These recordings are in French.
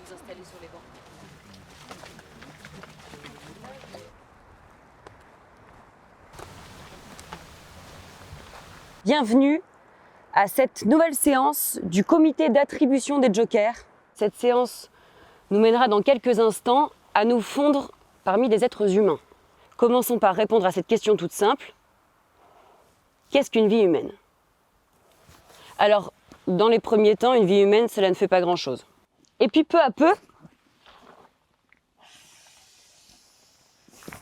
vous installer sur les bancs. Bienvenue à cette nouvelle séance du comité d'attribution des jokers. Cette séance nous mènera dans quelques instants à nous fondre parmi des êtres humains. Commençons par répondre à cette question toute simple. Qu'est-ce qu'une vie humaine ? Alors, dans les premiers temps, une vie humaine, cela ne fait pas grand-chose. Et puis peu à peu,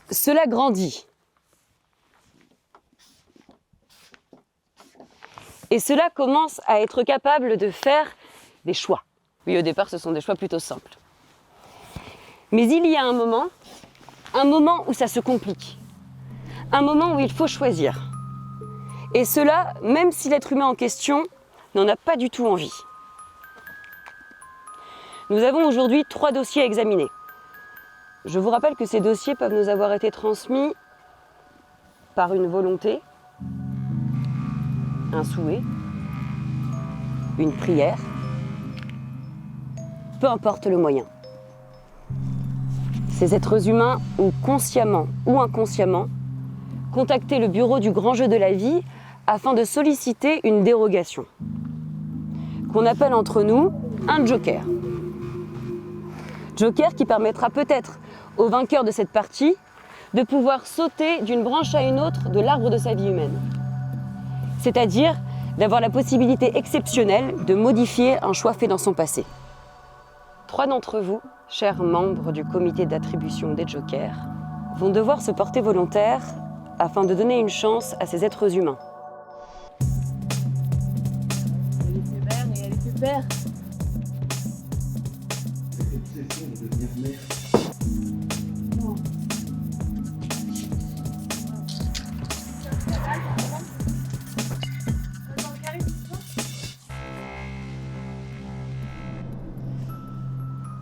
cela grandit. Et cela commence à être capable de faire des choix. Oui, au départ, ce sont des choix plutôt simples. Mais il y a un moment où ça se complique. Un moment où il faut choisir. Et cela, même si l'être humain en question n'en a pas du tout envie. Nous avons aujourd'hui 3 dossiers à examiner. Je vous rappelle que ces dossiers peuvent nous avoir été transmis par une volonté, un souhait, une prière, peu importe le moyen. Ces êtres humains ont consciemment ou inconsciemment contacté le bureau du grand jeu de la vie afin de solliciter une dérogation, qu'on appelle entre nous un joker. Joker qui permettra peut-être au vainqueur de cette partie de pouvoir sauter d'une branche à une autre de l'arbre de sa vie humaine. C'est-à-dire d'avoir la possibilité exceptionnelle de modifier un choix fait dans son passé. 3 d'entre vous, chers membres du comité d'attribution des jokers, vont devoir se porter volontaires afin de donner une chance à ces êtres humains. Elle est sévère et elle est super.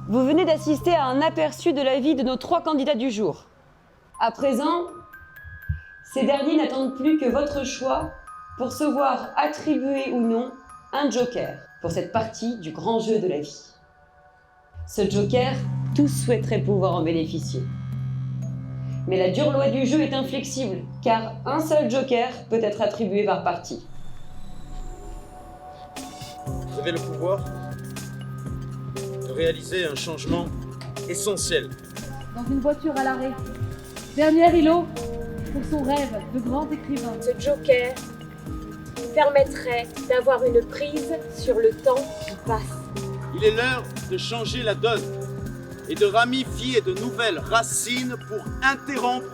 Vous venez d'assister à un aperçu de la vie de nos 3 candidats du jour. À présent, ces derniers n'attendent plus que votre choix pour se voir attribuer ou non un joker pour cette partie du grand jeu de la vie. Ce joker, tous souhaiteraient pouvoir en bénéficier. Mais la dure loi du jeu est inflexible, car un seul joker peut être attribué par partie. Vous avez le pouvoir de réaliser un changement essentiel. Dans une voiture à l'arrêt. Dernier îlot pour son rêve de grand écrivain. Ce joker permettrait d'avoir une prise sur le temps qui passe. Il est l'heure de changer la donne et de ramifier de nouvelles racines pour interrompre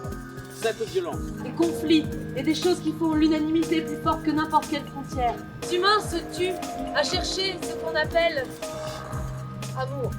cette violence. Des conflits et des choses qui font l'unanimité plus forte que n'importe quelle frontière. Les humains se tuent à chercher ce qu'on appelle amour.